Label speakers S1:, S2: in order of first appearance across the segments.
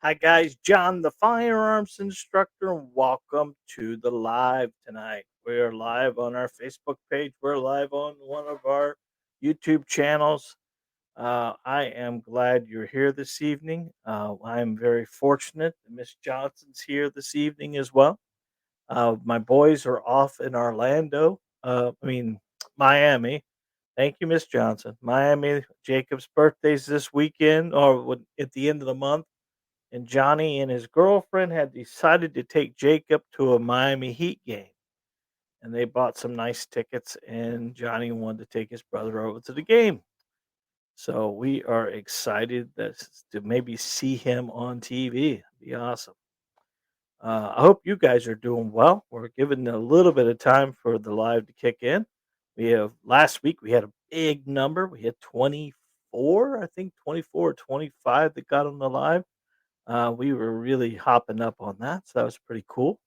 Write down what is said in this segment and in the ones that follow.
S1: Hi, guys. John, the firearms instructor, and welcome to the live tonight. We're live on our Facebook page. We're live on one of our YouTube channels. I am glad you're here this evening. I'm very fortunate that Miss Johnson's here this evening as well. My boys are off in Orlando. Miami. Thank you, Miss Johnson. Miami. Jacob's birthday's this weekend, or at the end of the month, and Johnny and his girlfriend had decided to take Jacob to a Miami Heat game. And they bought some nice tickets, and Johnny wanted to take his brother over to the game. So we are excited to maybe see him on TV. It'd be awesome. I hope you guys are doing well. We're giving a little bit of time for the live to kick in. We have last week we had a big number. We had 24, I think 24 or 25 that got on the live. We were really hopping up on that, so that was pretty cool.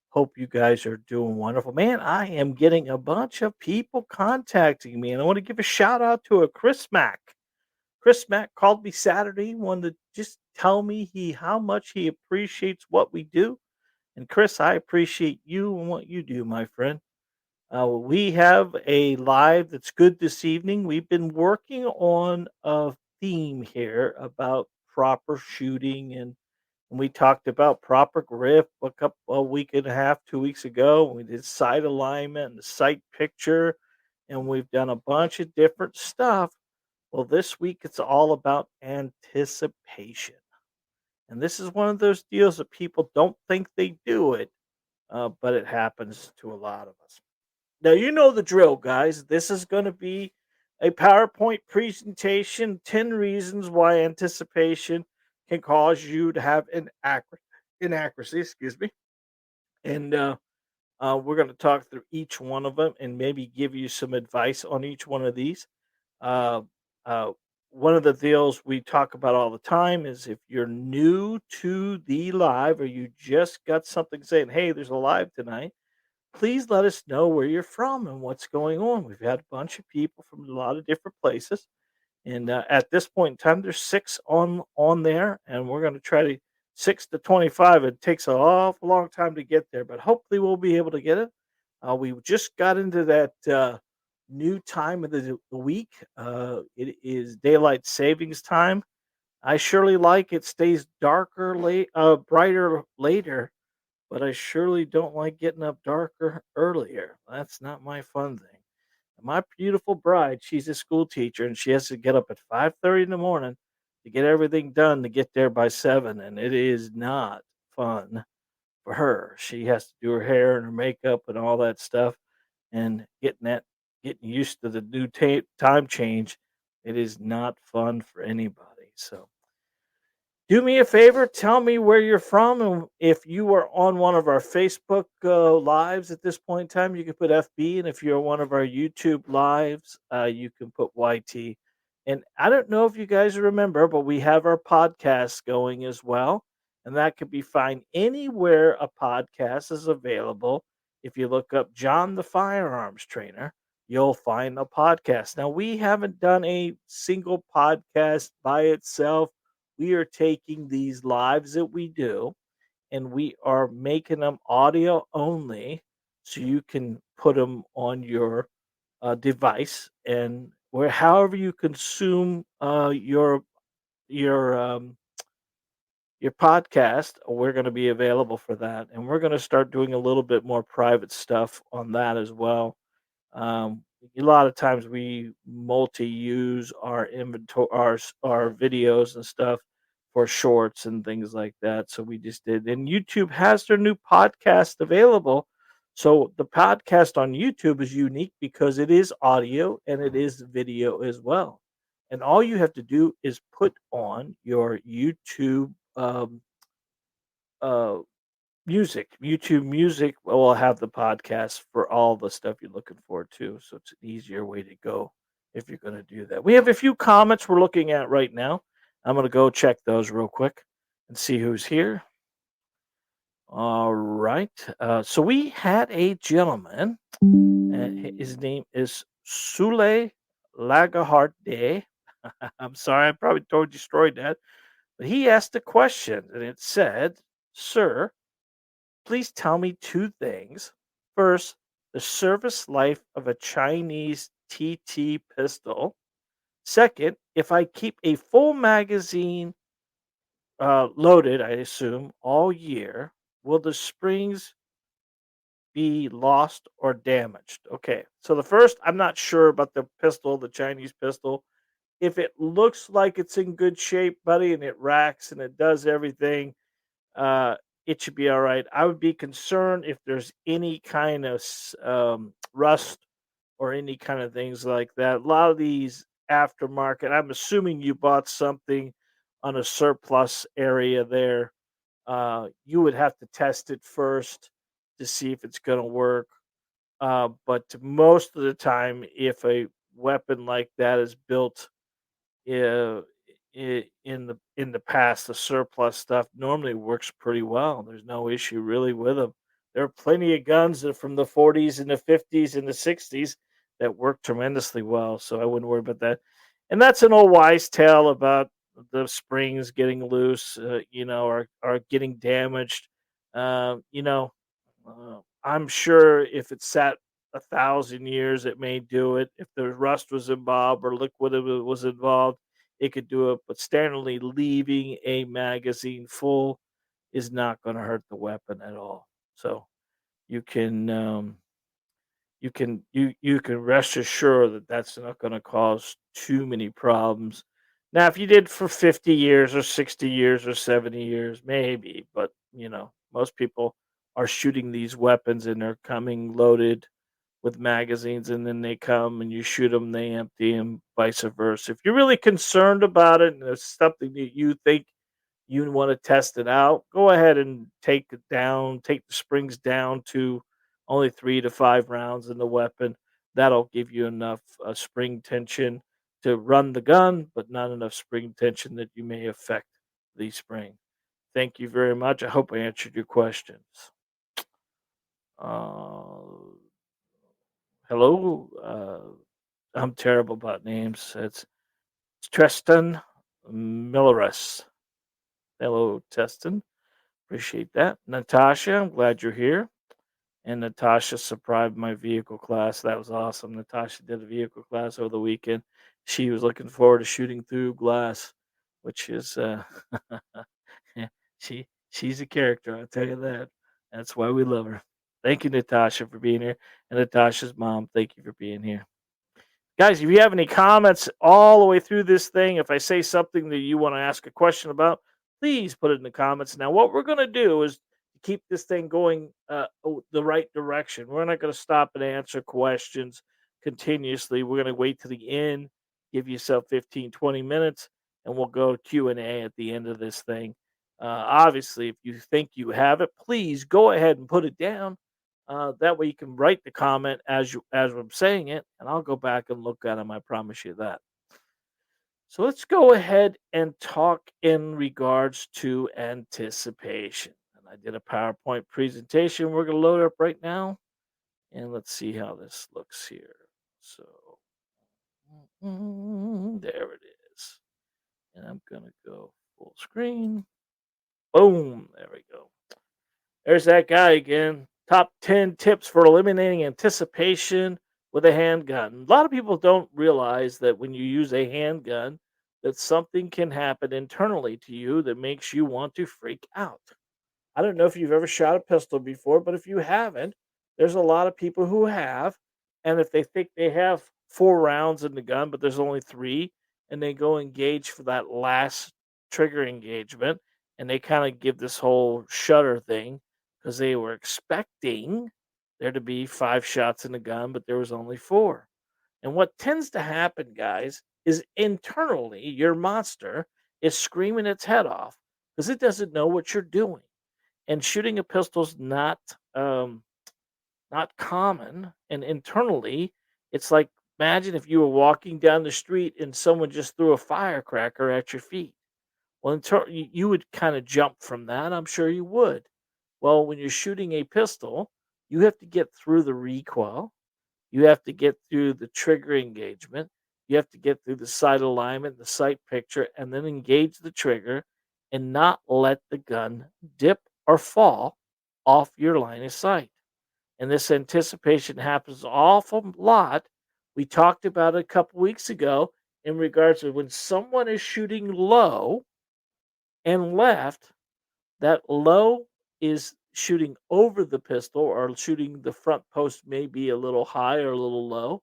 S1: Hope you guys are doing wonderful. Man, I am getting a bunch of people contacting me, and I want to give a shout out to a Chris Mack. Chris Mack called me Saturday, wanted to just tell me how much he appreciates what we do. And Chris, I appreciate you and what you do, my friend. We have a live that's good this evening. We've been working on a theme here about proper shooting, and we talked about proper grip a week and a half, 2 weeks ago. We did sight alignment and the sight picture, and we've done a bunch of different stuff. Well, this week it's all about anticipation. And this is one of those deals that people don't think they do it, but it happens to a lot of us. Now, you know the drill, guys. This is going to be a PowerPoint presentation 10 reasons why anticipation can cause you to have an inaccuracy, excuse me. And we're going to talk through each one of them and maybe give you some advice on each one of these. Uh, uh, One of the deals we talk about all the time is if you're new to the live or you just got something saying, hey, there's a live tonight, please let us know where you're from and what's going on. We've had a bunch of people from a lot of different places, and at this point in time, there's six on there, and we're going to try to 6 to 25. It takes an awful long time to get there, but hopefully we'll be able to get it. We just got into that new time of the week. It is daylight savings time. I surely like it stays brighter later, but I surely don't like getting up darker earlier. That's not my fun thing. My beautiful bride, she's a school teacher and she has to get up at 5:30 in the morning to get everything done to get there by 7, and it is not fun for her. She has to do her hair and her makeup and all that stuff, and getting used to the new time change, it is not fun for anybody. So do me a favor, tell me where you're from, and if you are on one of our Facebook lives at this point in time, you can put FB, and if you're on one of our YouTube lives, you can put YT. And I don't know if you guys remember, but we have our podcast going as well, and that can be found anywhere a podcast is available. If you look up John the Firearms Trainer, you'll find a podcast. Now, we haven't done a single podcast by itself. We are taking these lives that we do and we are making them audio only so you can put them on your device, and where however you consume your your podcast, we're going to be available for that, and we're going to start doing a little bit more private stuff on that as well. A lot of times we multi-use our inventory, our videos and stuff for shorts and things like that. So we just did, and YouTube has their new podcast available. So the podcast on YouTube is unique because it is audio and it is video as well. And all you have to do is put on your YouTube uh, YouTube Music will have the podcast for all the stuff you're looking for too. So it's an easier way to go if you're going to do that. We have a few comments we're looking at right now. I'm going to go check those real quick and see who's here. All right. So we had a gentleman, and his name is Sule Lagaharde. I'm sorry, I probably destroyed that. But he asked a question, and it said, "Sir, please tell me two things. First, the service life of a Chinese TT pistol. Second, if I keep a full magazine loaded, I assume, all year, will the springs be lost or damaged?" Okay, so the first, I'm not sure about the pistol, the Chinese pistol. If it looks like it's in good shape, buddy, and it racks and it does everything, uh, it should be all right. I would be concerned if there's any kind of rust or any kind of things like that. A lot of these aftermarket, I'm assuming you bought something on a surplus area there. You would have to test it first to see if it's going to work. But most of the time, if a weapon like that is built yeah, in the past, the surplus stuff normally works pretty well. There's no issue really with them. There are plenty of guns that from the 40s and the 50s and the 60s that work tremendously well, so I wouldn't worry about that. And that's an old wise tale about the springs getting loose, or getting damaged. You know, I'm sure if it sat 1,000 years, it may do it. If the rust was involved or liquid was involved, it could do it. But standardly, leaving a magazine full is not going to hurt the weapon at all. So you can you can rest assured that that's not going to cause too many problems. Now, if you did for 50 years or 60 years or 70 years, maybe, but most people are shooting these weapons and they're coming loaded with magazines, and then they come and you shoot them, they empty, and vice versa. If you're really concerned about it and it's something that you think you want to test it out, go ahead and take the springs down to only 3 to 5 rounds in the weapon. That'll give you enough spring tension to run the gun, but not enough spring tension that you may affect the spring. Thank you very much. I hope I answered your questions. Uh, Hello. I'm terrible about names. It's Tristan Milleris. Hello, Teston. Appreciate that. Natasha, I'm glad you're here. And Natasha survived my vehicle class. That was awesome. Natasha did a vehicle class over the weekend. She was looking forward to shooting through glass, which is she's a character, I'll tell you that. That's why we love her. Thank you, Natasha, for being here. And Natasha's mom, thank you for being here. Guys, if you have any comments all the way through this thing, if I say something that you want to ask a question about, please put it in the comments. Now, what we're going to do is keep this thing going the right direction. We're not going to stop and answer questions continuously. We're going to wait to the end, give yourself 15, 20 minutes, and we'll go Q&A at the end of this thing. Obviously, if you think you have it, please go ahead and put it down. That way you can write the comment as I'm saying it, and I'll go back and look at them. I promise you that. So let's go ahead and talk in regards to anticipation. And I did a PowerPoint presentation. We're going to load up right now, and let's see how this looks here. So there it is, and I'm going to go full screen. Boom! There we go. There's that guy again. Top 10 tips for eliminating anticipation with a handgun. A lot of people don't realize that when you use a handgun, that something can happen internally to you that makes you want to freak out. I don't know if you've ever shot a pistol before, but if you haven't, there's a lot of people who have. And if they think they have 4 rounds in the gun, but there's only three, and they go engage for that last trigger engagement, and they kind of give this whole shutter thing because they were expecting there to be 5 shots in the gun, but there was only four. And what tends to happen, guys, is internally your monster is screaming its head off because it doesn't know what you're doing. And shooting a pistol's not common. And internally, it's like, imagine if you were walking down the street and someone just threw a firecracker at your feet. Well, you would kind of jump from that. I'm sure you would. Well, when you're shooting a pistol, you have to get through the recoil. You have to get through the trigger engagement. You have to get through the sight alignment, the sight picture, and then engage the trigger. and not let the gun dip or fall off your line of sight. And this anticipation happens an awful lot. We talked about it a couple weeks ago in regards to when someone is shooting low and left, that low is shooting over the pistol or shooting the front post may be a little high or a little low,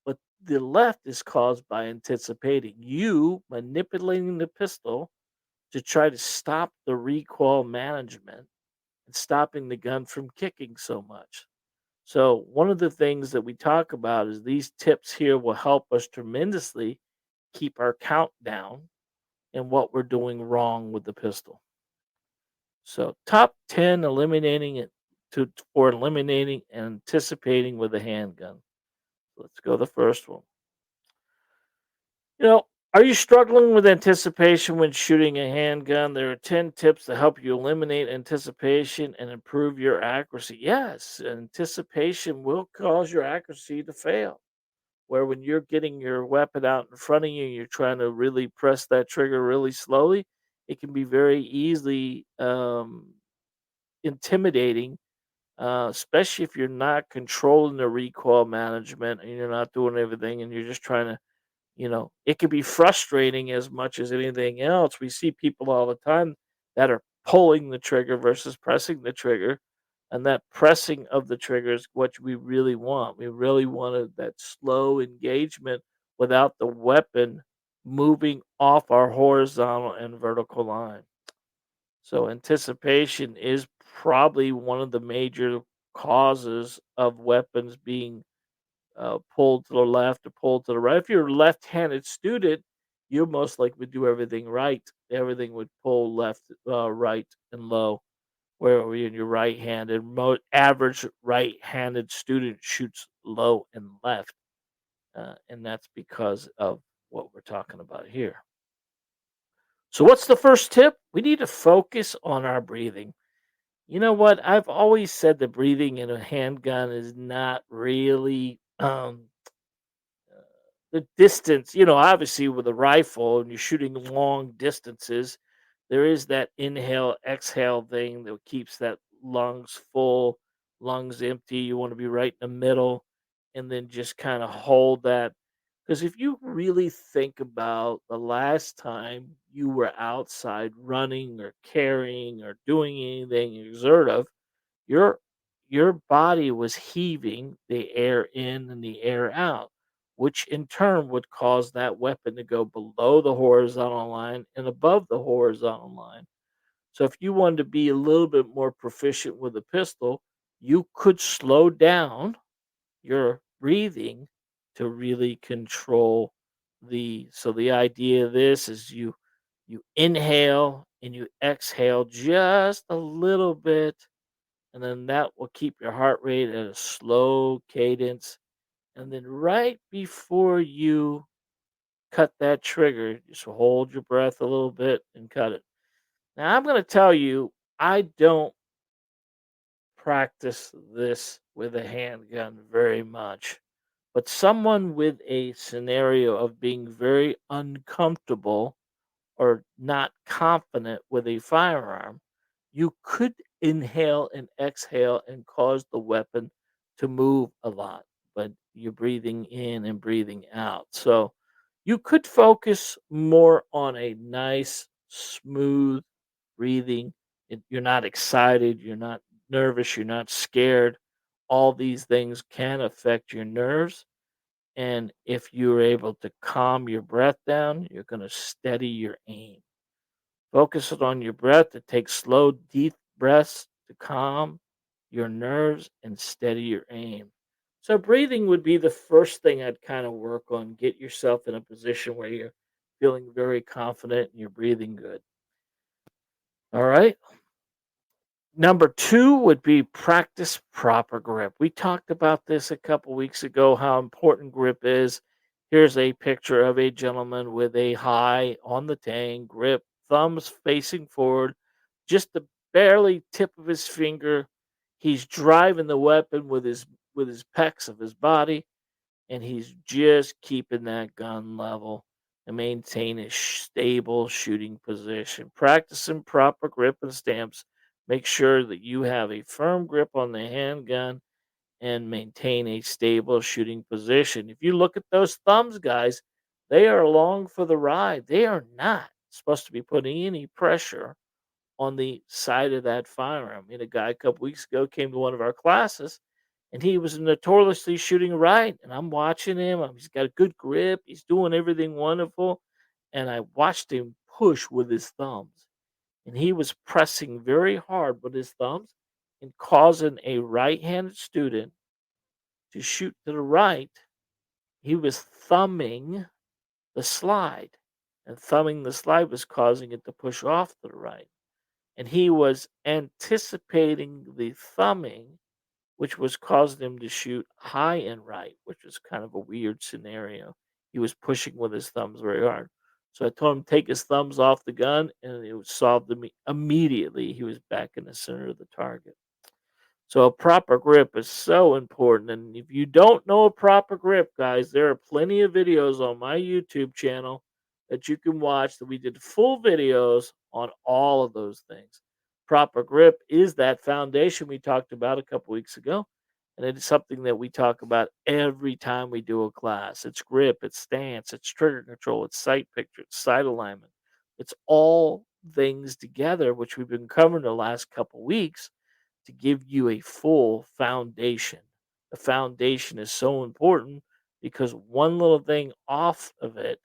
S1: but the left is caused by anticipating you manipulating the pistol to try to stop the recoil management and stopping the gun from kicking so much. So, one of the things that we talk about is these tips here will help us tremendously keep our count down and what we're doing wrong with the pistol. So, top 10 eliminating it for eliminating and anticipating with a handgun. Let's go the first one. You know, are you struggling with anticipation when shooting a handgun? There are 10 tips to help you eliminate anticipation and improve your accuracy. Yes, anticipation will cause your accuracy to fail. Where when you're getting your weapon out in front of you, you're trying to really press that trigger really slowly, it can be very easily intimidating, especially if you're not controlling the recoil management and you're not doing everything and you're just trying to, it can be frustrating as much as anything else. We see people all the time that are pulling the trigger versus pressing the trigger. And that pressing of the trigger is what we really want. We really wanted that slow engagement without the weapon moving off our horizontal and vertical line. So anticipation is probably one of the major causes of weapons being pulled to the left or pulled to the right. If you're a left-handed student, you most likely do everything right. Everything would pull left, right, and low. Where we in your right-handed, average right-handed student shoots low and left, and that's because of what we're talking about here. So, what's the first tip? We need to focus on our breathing. You know what? I've always said the breathing in a handgun is not really the distance, obviously with a rifle and you're shooting long distances, there is that inhale, exhale thing that keeps that lungs full, lungs empty. You want to be right in the middle and then just kind of hold that. Because if you really think about the last time you were outside running or carrying or doing anything exertive, your your body was heaving the air in and the air out, which in turn would cause that weapon to go below the horizontal line and above the horizontal line. So if you wanted to be a little bit more proficient with a pistol, you could slow down your breathing to really control the idea of this is you inhale and you exhale just a little bit, and then that will keep your heart rate at a slow cadence. And then right before you cut that trigger, just hold your breath a little bit and cut it. Now, I'm going to tell you, I don't practice this with a handgun very much, but someone with a scenario of being very uncomfortable or not confident with a firearm, you could inhale and exhale and cause the weapon to move a lot, but you're breathing in and breathing out. So you could focus more on a nice, smooth breathing. You're not excited, you're not nervous, you're not scared. All these things can affect your nerves. And if you're able to calm your breath down, you're going to steady your aim. Focus it on your breath to take slow, deep breaths to calm your nerves and steady your aim. So, breathing would be the first thing I'd kind of work on. Get yourself in a position where you're feeling very confident and you're breathing good. All right. Number 2 would be practice proper grip. We talked about this a couple weeks ago, how important grip is. Here's a picture of a gentleman with a high on the tang grip, thumbs facing forward, just the barely tip of his finger. He's driving the weapon with his pecs of his body, and he's just keeping that gun level. and maintain a stable shooting position. Practicing proper grip and stance. Make sure that you have a firm grip on the handgun and maintain a stable shooting position. If you look at those thumbs, guys, they are along for the ride. They are not supposed to be putting any pressure on the side of that firearm. A guy a couple weeks ago came to one of our classes and he was notoriously shooting right. And I'm watching him. He's got a good grip. He's doing everything wonderful. And I watched him push with his thumbs. And he was pressing very hard with his thumbs and causing a right handed student to shoot to the right. He was thumbing the slide. And thumbing the slide was causing it to push off to the right. And he was anticipating the thumbing, which was causing him to shoot high and right, which was kind of a weird scenario. He was pushing with his thumbs very hard. So I told him to take his thumbs off the gun, and it solved him immediately. He was back in the center of the target. So a proper grip is so important. And if you don't know a proper grip, guys, there are plenty of videos on my YouTube channel that you can watch that we did full videos on all of those things. Proper grip is that foundation we talked about a couple weeks ago. And it is something that we talk about every time we do a class. It's grip, it's stance, it's trigger control, it's sight picture, it's sight alignment. It's all things together, which we've been covering the last couple weeks to give you a full foundation. The foundation is so important because one little thing off of it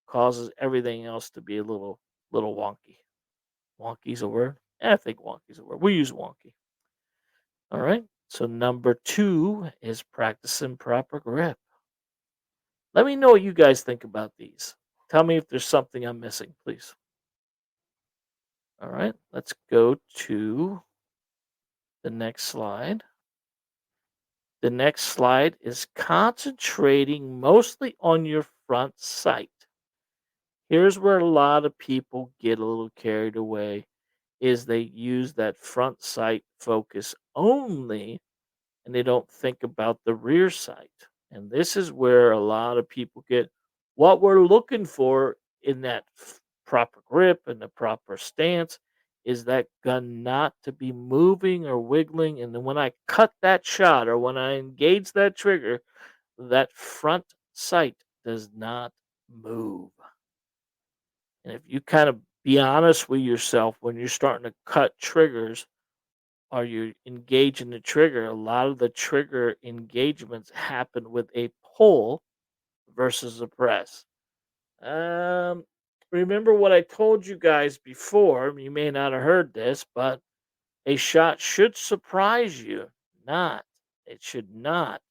S1: causes everything else to be a little wonky. Wonky's a word? I think wonky's a word. We use wonky. All right. So number 2 is practicing proper grip. Let me know what you guys think about these. Tell me if there's something I'm missing, please. All right. Let's go to the next slide. The next slide is concentrating mostly on your front sight. Here's where a lot of people get a little carried away is they use that front sight focus only and they don't think about the rear sight. And this is where a lot of people get what we're looking for in that proper grip and the proper stance is that gun not to be moving or wiggling. And then when I cut that shot or when I engage that trigger, that front sight does not move. And if you kind of be honest with yourself when you're starting to cut triggers or you engage in the trigger, a lot of the trigger engagements happen with a pull versus a press. Um, Remember what I told you guys before. You may not have heard this, but a shot should surprise you. Not. It should not.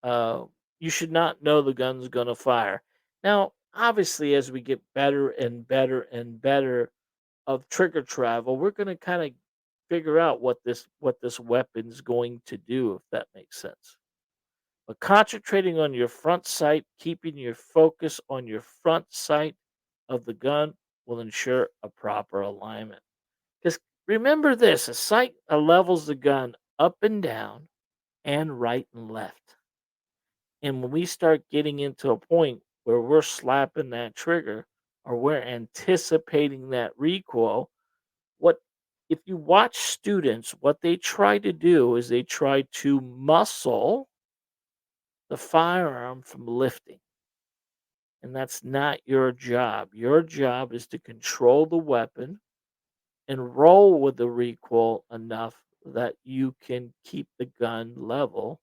S1: Uh, you should not know the gun's going to fire. Now, obviously, as we get better and better and better of trigger travel, we're going to kind of figure out what this weapon's going to do, if that makes sense. But concentrating on your front sight, keeping your focus on your front sight of the gun will ensure a proper alignment. Because remember this, a sight levels the gun up and down and right and left. And when we start getting into a point where we're slapping that trigger or we're anticipating that recoil, what if you watch students, what they try to do is they try to muscle the firearm from lifting. And that's not your job. Your job is to control the weapon and roll with the recoil enough that you can keep the gun level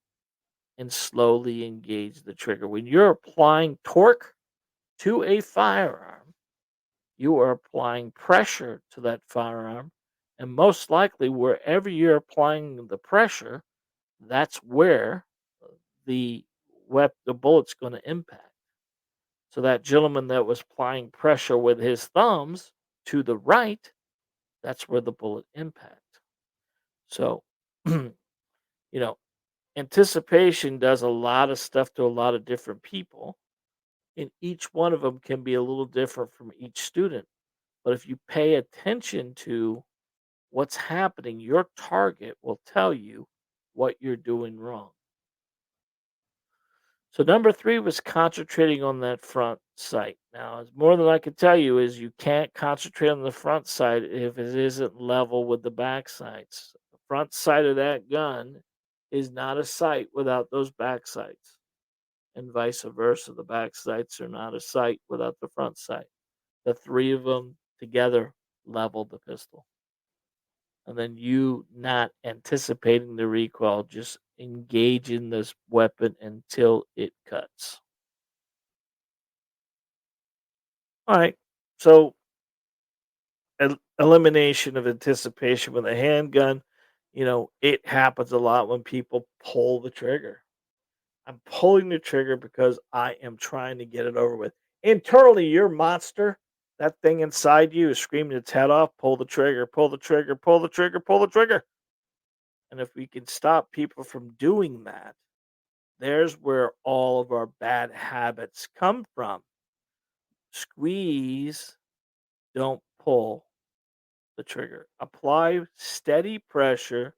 S1: and slowly engage the trigger. When you're applying torque to a firearm, you are applying pressure to that firearm. And most likely, wherever you're applying the pressure, that's where the the bullet's going to impact. So that gentleman that was applying pressure with his thumbs to the right, that's where the bullet impact. So, you know, anticipation does a lot of stuff to a lot of different people, and each one of them can be a little different from each student. But if you pay attention to what's happening, your target will tell you what you're doing wrong. So number 3 was concentrating on that front sight. Now, it's more than I can tell you is you can't concentrate on the front sight if it isn't level with the back sights. The front sight of that gun is not a sight without those back sights, and vice versa. The back sights are not a sight without the front sight. The 3 of them together level the pistol. And then you not anticipating the recoil, just engaging this weapon until it cuts. All right. So elimination of anticipation with a handgun, it happens a lot when people pull the trigger. I'm pulling the trigger because I am trying to get it over with. Internally, your monster, that thing inside you is screaming its head off, pull the trigger, pull the trigger, pull the trigger, pull the trigger. And if we can stop people from doing that, there's where all of our bad habits come from. Squeeze, don't pull the trigger. Apply steady pressure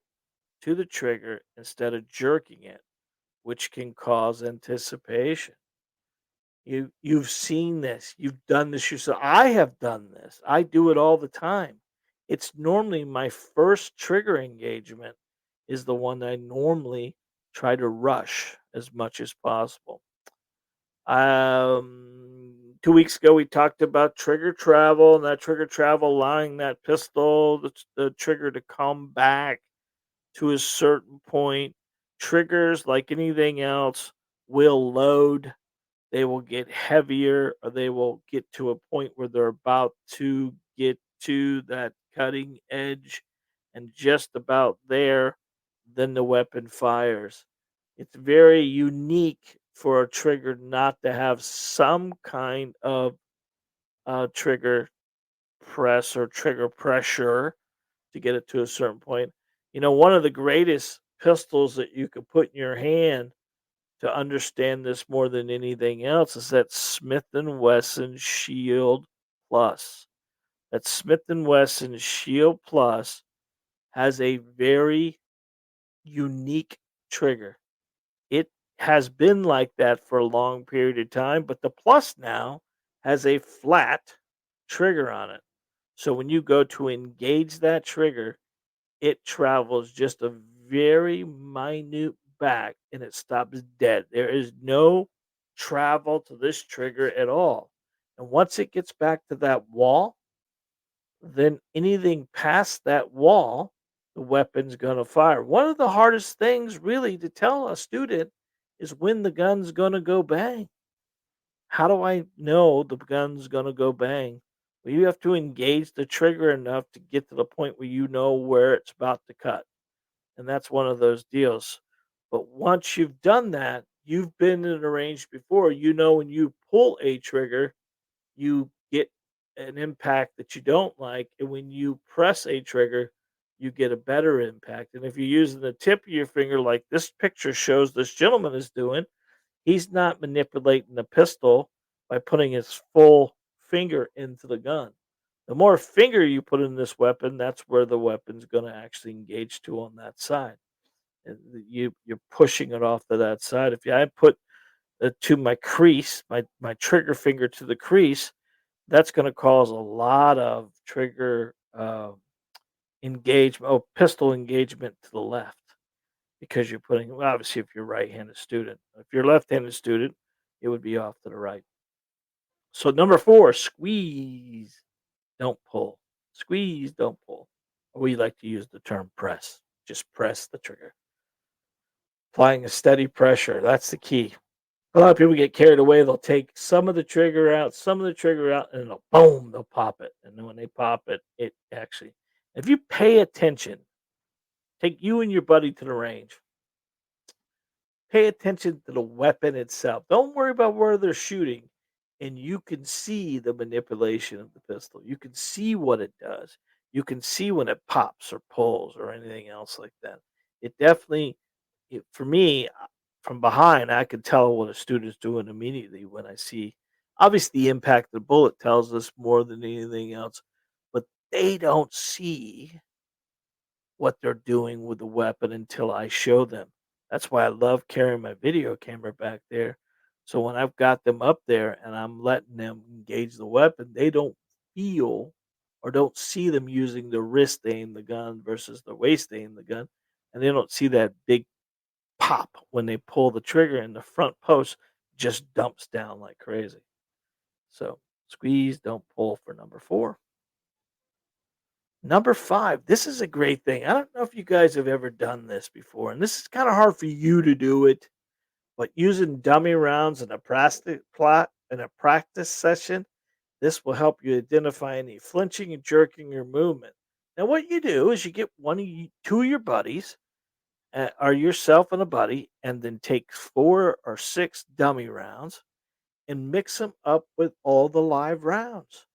S1: to the trigger instead of jerking it, which can cause anticipation. You've seen this. You've done this yourself. I have done this. I do it all the time. It's normally my first trigger engagement is the one that I normally try to rush as much as possible. 2 weeks ago, we talked about trigger travel, and that trigger travel allowing that pistol, the trigger to come back to a certain point. Triggers, like anything else, will load. They will get heavier, or they will get to a point where they're about to get to that cutting edge, and just about there, then the weapon fires. It's very unique for a trigger not to have some kind of trigger press or trigger pressure to get it to a certain point. One of the greatest pistols that you could put in your hand to understand this more than anything else is that Smith and Wesson Shield Plus. That Smith and Wesson Shield Plus has a very unique trigger. It has been like that for a long period of time, but the Plus now has a flat trigger on it. So when you go to engage that trigger, it travels just a very minute back and it stops dead. There is no travel to this trigger at all. And once it gets back to that wall, then anything past that wall, the weapon's going to fire. One of the hardest things, really, to tell a student is when the gun's going to go bang. How do I know the gun's going to go bang? Well, you have to engage the trigger enough to get to the point where you know where it's about to cut. And that's one of those deals. But once you've done that, you've been in a range before. When you pull a trigger, you get an impact that you don't like. And when you press a trigger, you get a better impact. And if you're using the tip of your finger, like this picture shows this gentleman is doing, he's not manipulating the pistol by putting his full finger into the gun. The more finger you put in this weapon, that's where the weapon's going to actually engage to on that side. And you're pushing it off to that side. If I put to my crease, my trigger finger to the crease, that's going to cause a lot of trigger engagement, pistol engagement to the left because you're putting. Well, obviously, if you're right-handed student, if you're left-handed student, it would be off to the right. So number 4, squeeze, don't pull. Squeeze, don't pull. We like to use the term press. Just press the trigger. Applying a steady pressure. That's the key. A lot of people get carried away. They'll take some of the trigger out, and they'll boom, they'll pop it. And then when they pop it, it actually, if you pay attention, take you and your buddy to the range. Pay attention to the weapon itself. Don't worry about where they're shooting. And you can see the manipulation of the pistol. You can see what it does. You can see when it pops or pulls or anything else like that. It definitely, for me, from behind, I can tell what a student's doing immediately when I see. Obviously, the impact of the bullet tells us more than anything else, but they don't see what they're doing with the weapon until I show them. That's why I love carrying my video camera back there So when I've got them up there and I'm letting them engage the weapon, they don't feel or don't see them using the wrist to aim the gun versus the waist to aim the gun. And they don't see that big pop when they pull the trigger and the front post just dumps down like crazy. So squeeze, don't pull for number four. Number five, this is a great thing. I don't know if you guys have ever done this before, and this is kind of hard for you to do it, but using dummy rounds in a practice plot in a practice session, this will help you identify any flinching and jerking or movement. Now, what you do is you get two of your buddies, or yourself and a buddy, and then take four or six dummy rounds and mix them up with all the live rounds.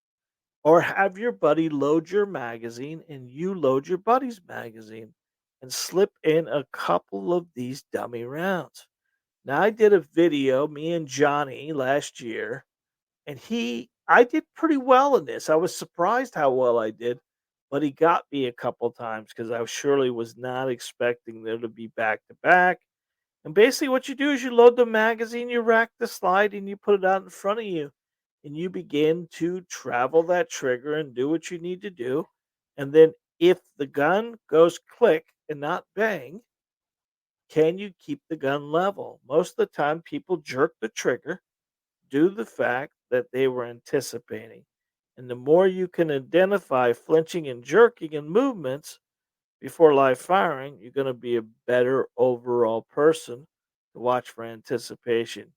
S1: Or have your buddy load your magazine and you load your buddy's magazine and slip in a couple of these dummy rounds. Now, I did a video, me and Johnny last year, and I did pretty well in this. I was surprised how well I did, but he got me a couple times because I surely was not expecting there to be back to back. And basically, what you do is you load the magazine, you rack the slide, and you put it out in front of you. And you begin to travel that trigger and do what you need to do. And then, if the gun goes click and not bang, can you keep the gun level? Most of the time, people jerk the trigger due to the fact that they were anticipating. And the more you can identify flinching and jerking and movements before live firing, you're going to be a better overall person to watch for anticipation.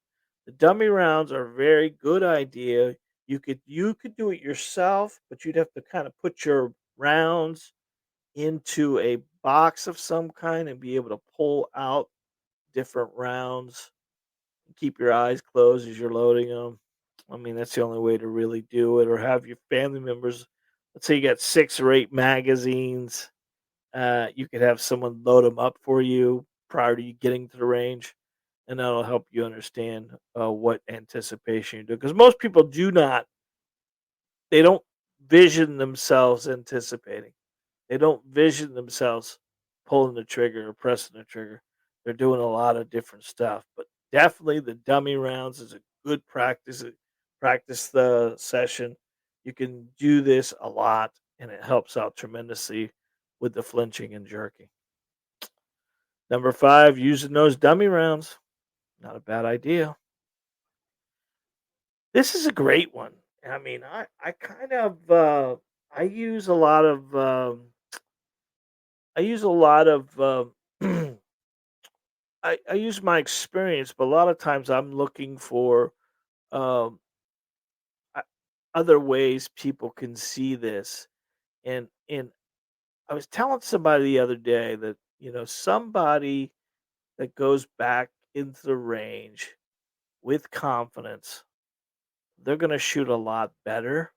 S1: The dummy rounds are a very good idea. You could do it yourself, but you'd have to kind of put your rounds into a box of some kind and be able to pull out different rounds. Keep your eyes closed as you're loading them. I mean, that's the only way to really do it. Or have your family members. Let's say you got six or eight magazines, you could have someone load them up for you prior to you getting to the range, and that'll help you understand what anticipation you do. Because most people do not, they don't vision themselves anticipating. They don't vision themselves pulling the trigger or pressing the trigger. They're doing a lot of different stuff, but definitely the dummy rounds is a good practice the session. You can do this a lot, and it helps out tremendously with the flinching and jerking. Number five, using those dummy rounds. Not a bad idea. This is a great one. I mean, I kind of I use a lot of I use a lot of I use my experience, but a lot of times I'm looking for um, o- other ways people can see this. And I was telling somebody the other day that somebody that goes back into the range with confidence, they're going to shoot a lot better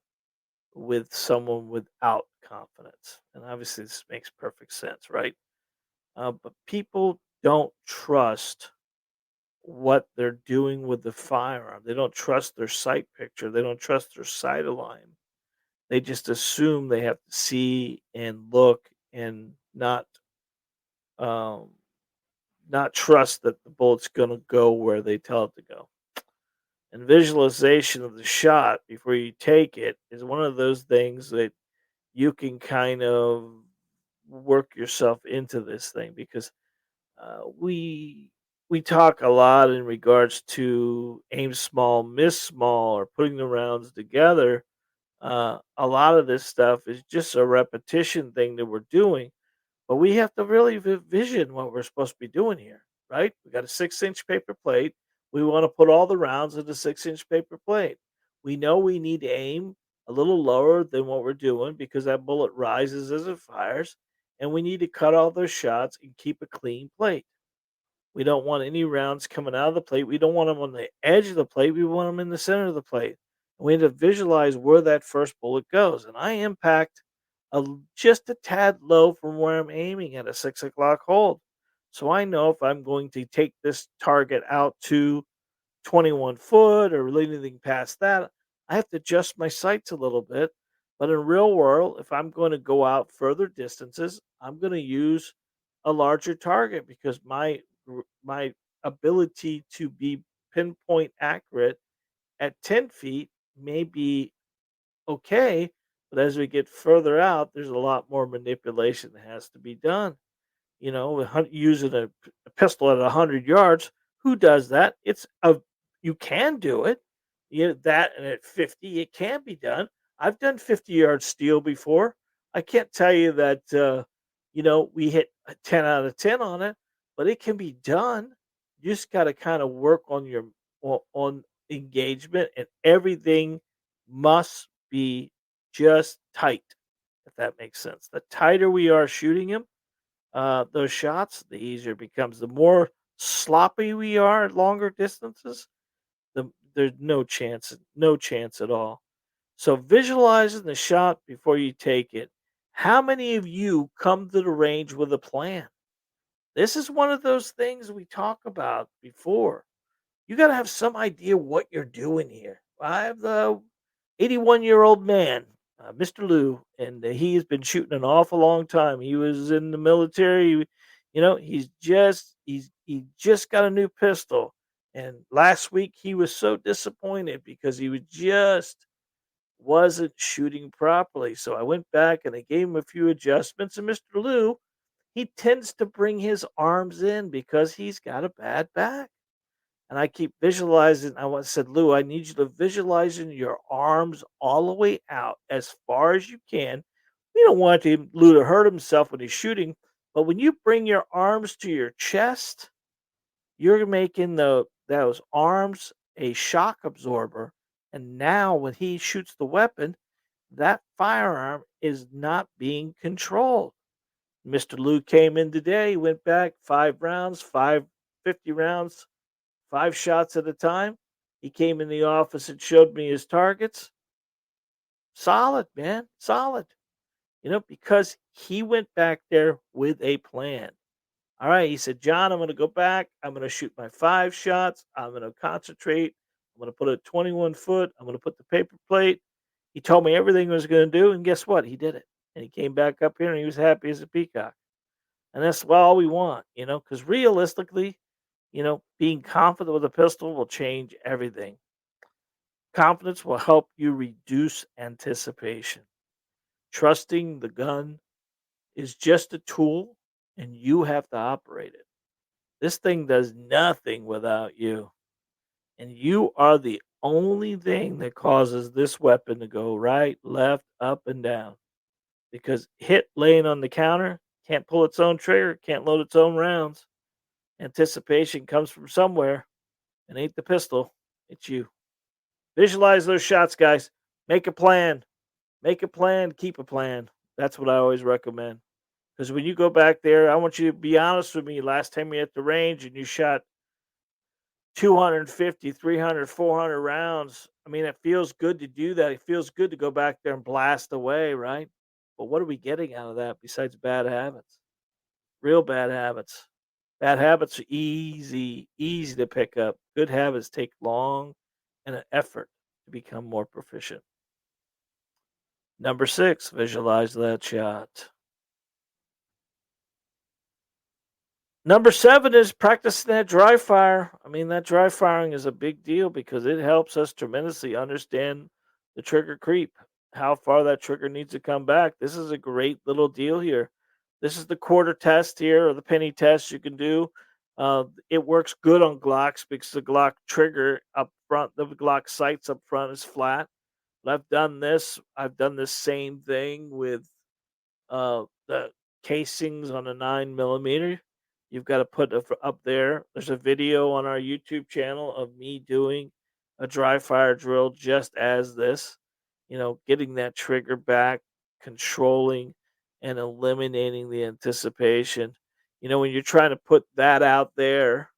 S1: with someone without confidence. And obviously, this makes perfect sense, right? But people don't trust what they're doing with the firearm. They don't trust their sight picture. They don't trust their sight align. They just assume they have to see and look and um, not trust that the bullet's going to go where they tell it to go. And visualization of the shot before you take it is one of those things that you can kind of work yourself into this thing because we talk a lot in regards to aim small, miss small, or putting the rounds together. A lot of this stuff is just a repetition thing that we're doing, but we have to really vision what we're supposed to be doing here, right? We got a 6-inch paper plate. We want to put all the rounds in the 6-inch paper plate. We know we need to aim a little lower than what we're doing because that bullet rises as it fires, and we need to cut all those shots and keep a clean plate. We don't want any rounds coming out of the plate. We don't want them on the edge of the plate. We want them in the center of the plate. And we need to visualize where that first bullet goes. And I impact just a tad low from where I'm aiming at a 6 o'clock hold. So I know if I'm going to take this target out to 21 foot or anything past that, I have to adjust my sights a little bit. But in real world, if I'm going to go out further distances, I'm going to use a larger target because my ability to be pinpoint accurate at 10 feet may be okay, but as we get further out, there's a lot more manipulation that has to be done. Using a pistol at 100 yards, who does that? You can do it. That and at 50, it can be done. I've done 50-yard steel before. I can't tell you that we hit a 10 out of 10 on it, but it can be done. You just got to kind of work on engagement, and everything must be just tight. If that makes sense. The tighter we are shooting him, those shots, the easier it becomes. The more sloppy we are at longer distances, there's no chance at all. So visualizing the shot before you take it. How many of you come to the range with a plan? This is one of those things we talk about before. You got to have some idea what you're doing here. I have the 81-year-old man, Mr. Lou, and he has been shooting an awful long time. He was in the military. He just got a new pistol, and last week he was so disappointed because he was just wasn't shooting properly. So I went back and I gave him a few adjustments. And Mr. Lou, he tends to bring his arms in because he's got a bad back. And I keep visualizing. Said, Lou, I need you to visualizing your arms all the way out as far as you can. We don't want Lou to hurt himself when he's shooting, but when you bring your arms to your chest, you're making those arms a shock absorber. And now when he shoots the weapon, that firearm is not being controlled. Mr. Lou came in today, went back 5 rounds, 50 rounds, 5 shots at a time. He came in the office and showed me his targets. Solid, man, solid. Because he went back there with a plan. All right, he said, John, I'm going to go back. I'm going to shoot my 5 shots. I'm going to concentrate. I'm going to put a 21 foot. I'm going to put the paper plate. He told me everything he was going to do, and guess what? He did it. And he came back up here, and he was happy as a peacock. And that's all we want, because realistically, being confident with a pistol will change everything. Confidence will help you reduce anticipation. Trusting the gun is just a tool, and you have to operate it. This thing does nothing without you. And you are the only thing that causes this weapon to go right, left, up, and down. Because hit laying on the counter can't pull its own trigger, can't load its own rounds. Anticipation comes from somewhere, and ain't the pistol, it's you. Visualize those shots, guys. Make a plan. Make a plan, keep a plan. That's what I always recommend. Because when you go back there, I want you to be honest with me. Last time you at the range and you shot 250, 300, 400 rounds. I mean, it feels good to do that. It feels good to go back there and blast away, right? But what are we getting out of that besides bad habits? Real bad habits. Bad habits are easy to pick up. Good habits take long and an effort to become more proficient. Number 6, visualize that shot. Number 7 is practicing that dry fire. I mean, that dry firing is a big deal because it helps us tremendously understand the trigger creep, how far that trigger needs to come back. This is a great little deal here. This is the quarter test here, or the penny test you can do. It works good on Glocks because the Glock trigger up front, the Glock sights up front is flat. But I've done this. I've done the same thing with the casings on a 9mm. You've got to put up there. There's a video on our YouTube channel of me doing a dry fire drill just as this, getting that trigger back, controlling and eliminating the anticipation. When you're trying to put that out there,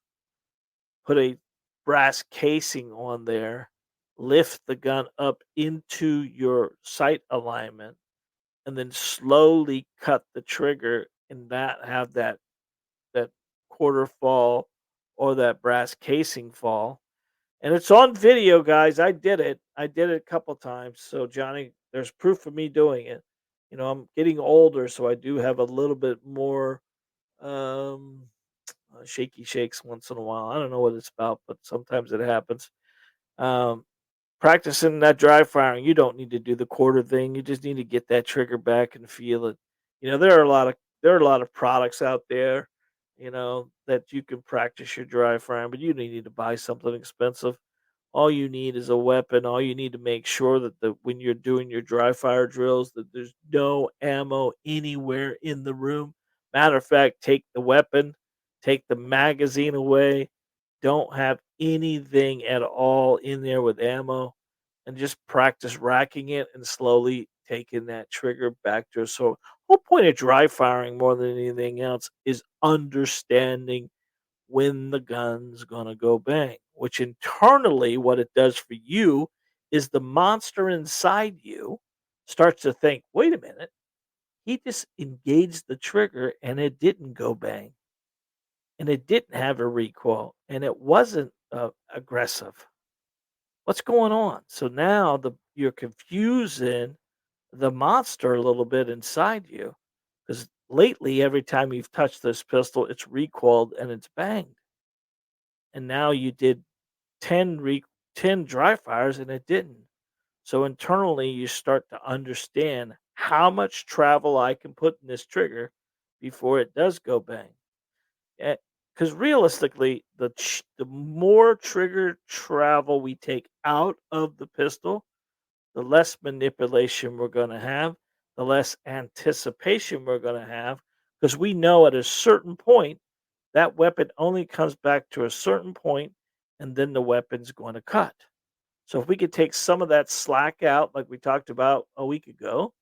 S1: put a brass casing on there, lift the gun up into your sight alignment, and then slowly cut the trigger and not have that quarter fall or that brass casing fall. And it's on video, guys. I did it. I did it a couple times. So Johnny, there's proof of me doing it. I'm getting older, so I do have a little bit more um shaky shakes once in a while. I don't know what it's about, but sometimes it happens. Um, Practicing that dry firing, you don't need to do the quarter thing. You just need to get that trigger back and feel it. There are a lot of products out there, that you can practice your dry firing, but you don't need to buy something expensive. All you need is a weapon. All you need to make sure that when you're doing your dry fire drills, that there's no ammo anywhere in the room. Matter of fact, take the weapon, take the magazine away, don't have anything at all in there with ammo, and just practice racking it and slowly taking that trigger back to it. So, whole point of dry firing more than anything else is understanding when the gun's gonna go bang, which internally, what it does for you is the monster inside you starts to think, wait a minute, he just engaged the trigger and it didn't go bang and it didn't have a recoil and it wasn't aggressive. What's going on? So now you're confusing the monster a little bit inside you because lately, every time you've touched this pistol, it's recoiled and it's banged. And now you did 10 dry fires and it didn't. So internally, you start to understand how much travel I can put in this trigger before it does go bang. Because realistically, the more trigger travel we take out of the pistol, the less manipulation we're going to have, the less anticipation we're going to have, because we know at a certain point that weapon only comes back to a certain point, and then the weapon's going to cut. So if we could take some of that slack out, like we talked about a week ago,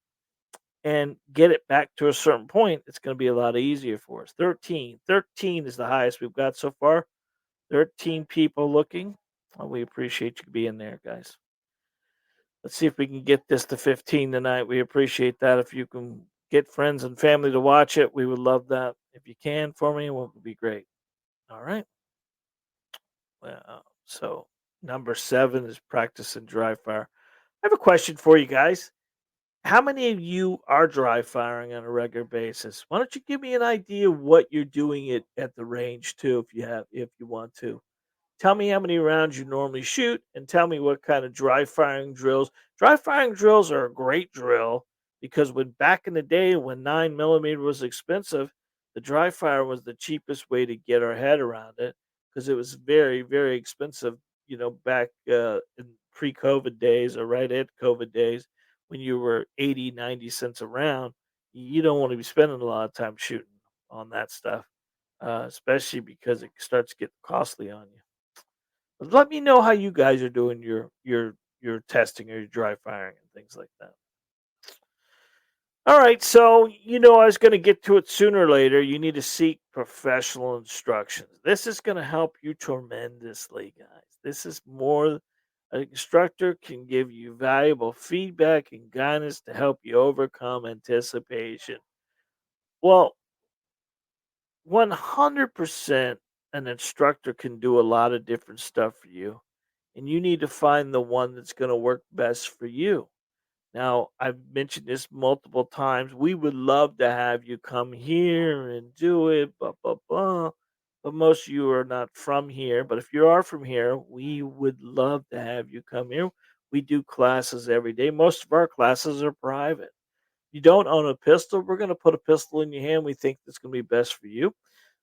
S1: and get it back to a certain point, it's going to be a lot easier for us. 13 is the highest we've got so far. 13 people looking. We appreciate you being there, guys. Let's see if we can get this to 15 tonight. We appreciate that. If you can get friends and family to watch it, we would love that. If you can for me, it would be great. All right. Well, so number 7 is practicing dry fire. I have a question for you guys. How many of you are dry firing on a regular basis? Why don't you give me an idea of what you're doing at the range too, if you want to. Tell me how many rounds you normally shoot and tell me what kind of dry firing drills. Dry firing drills are a great drill because when back in the day when 9mm was expensive, the dry fire was the cheapest way to get our head around it because it was very, very expensive, back in pre-COVID days or right at COVID days when you were 80, 90 cents a round. You don't want to be spending a lot of time shooting on that stuff, especially because it starts getting costly on you. Let me know how you guys are doing your testing or your dry firing and things like that. All right, so I was going to get to it sooner or later. You need to seek professional instructions. This is going to help you tremendously, guys. This is more an instructor can give you valuable feedback and guidance to help you overcome anticipation. Well, 100% an instructor can do a lot of different stuff for you, and you need to find the one that's going to work best for you. Now, I've mentioned this multiple times. We would love to have you come here and do it, blah, blah, blah. But most of you are not from here. But if you are from here, we would love to have you come here. We do classes every day. Most of our classes are private. You don't own a pistol, we're going to put a pistol in your hand. We think that's going to be best for you.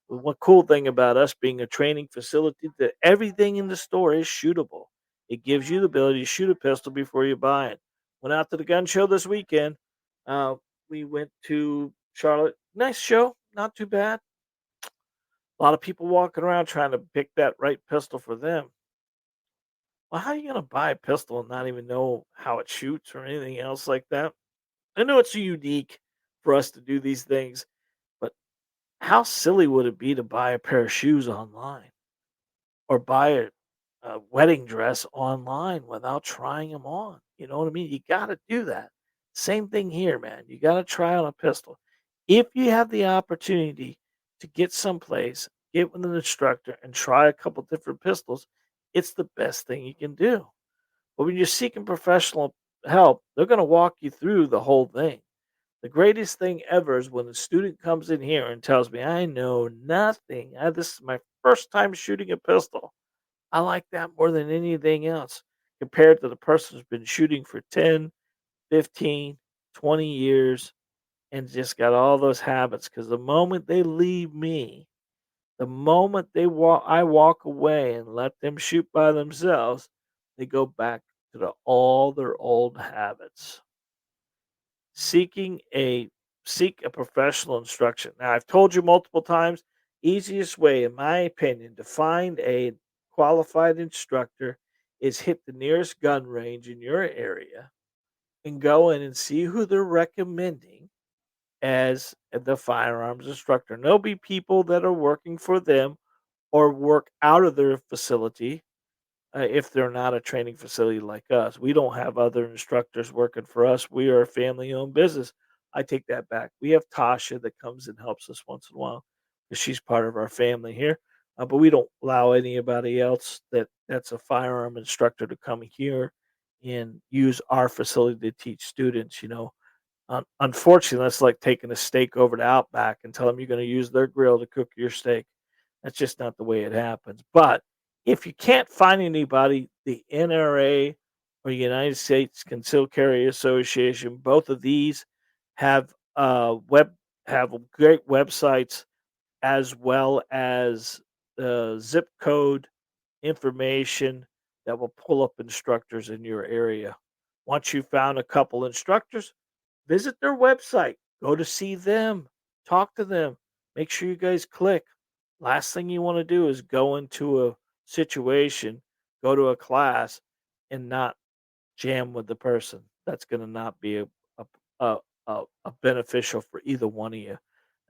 S1: But one cool thing about us being a training facility that everything in the store is shootable. It gives you the ability to shoot a pistol before you buy it. Went out to the gun show this weekend. We went to Charlotte. Nice show, not too bad. A lot of people walking around trying to pick that right pistol for them. Well, how are you going to buy a pistol and not even know how it shoots or anything else like that? I know it's unique for us to do these things, but how silly would it be to buy a pair of shoes online or buy a wedding dress online without trying them on? You know what I mean? You got to do that. Same thing here, man. You got to try on a pistol. If you have the opportunity to get someplace, get with an instructor, and try a couple different pistols, it's the best thing you can do. But when you're seeking professional help, they're going to walk you through the whole thing. The greatest thing ever is when a student comes in here and tells me, I know nothing. This is my first time shooting a pistol. I like that more than anything else compared to the person who's been shooting for 10, 15, 20 years and just got all those habits. Because the moment they leave me, the moment I walk away and let them shoot by themselves, they go back to all their old habits. Seeking a Seek a professional instruction. Now, I've told you multiple times, easiest way, in my opinion, to find a qualified instructor is hit the nearest gun range in your area and go in and see who they're recommending as the firearms instructor. And there'll be people that are working for them or work out of their facility if they're not a training facility like us. We don't have other instructors working for us. We are a family owned business. I take that back. We have Tasha that comes and helps us once in a while because she's part of our family here. But we don't allow anybody else that's a firearm instructor to come here and use our facility to teach students. Unfortunately, that's like taking a steak over to Outback and tell them you're going to use their grill to cook your steak. That's just not the way it happens. But if you can't find anybody, the NRA or United States Concealed Carry Association, both of these have have great websites as well as the zip code information that will pull up instructors in your area. Once you found a couple instructors, visit their website, go to see them, talk to them, make sure you guys click. Last thing you want to do is go into a situation, go to a class, and not jam with the person. That's going to not be a, a, a beneficial for either one of you.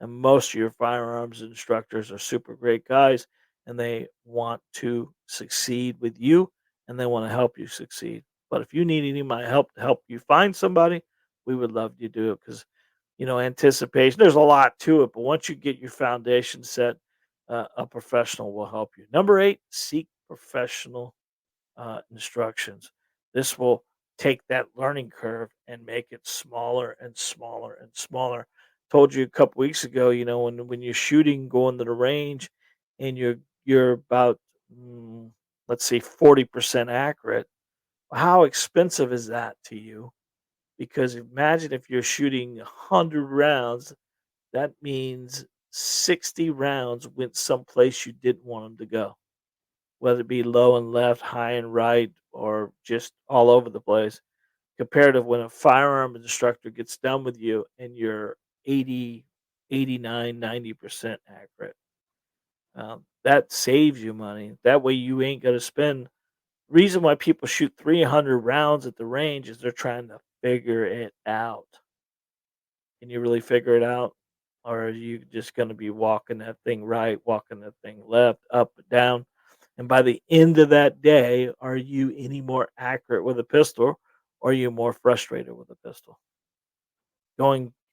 S1: And most of your firearms instructors are super great guys, and they want to succeed with you, and they want to help you succeed. But if you need any of my help to help you find somebody, we would love you to do it because anticipation. There's a lot to it, but once you get your foundation set, a professional will help you. Number 8, seek professional instructions. This will take that learning curve and make it smaller and smaller and smaller. Told you a couple weeks ago, when you're shooting, going to the range, and you're about let's say 40% accurate. How expensive is that to you? Because imagine if you're shooting 100 rounds, that means 60 rounds went someplace you didn't want them to go, whether it be low and left, high and right, or just all over the place. Compared to when a firearm instructor gets done with you and you're 80, 89, 90% accurate. That saves you money. That way you ain't going to spend. Reason why people shoot 300 rounds at the range is they're trying to figure it out. Can you really figure it out? Or are you just going to be walking that thing right, walking that thing left, up, down? And by the end of that day, are you any more accurate with a pistol or are you more frustrated with a pistol?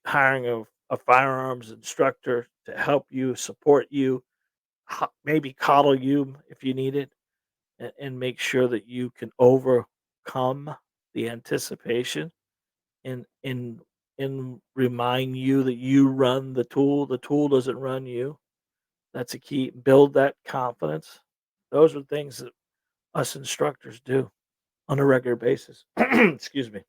S1: Hiring a firearms instructor to help you, support you, maybe coddle you if you need it, and make sure that you can overcome the anticipation and remind you that you run the tool doesn't run you. That's a key. Build that confidence. Those are things that us instructors do on a regular basis. Excuse me.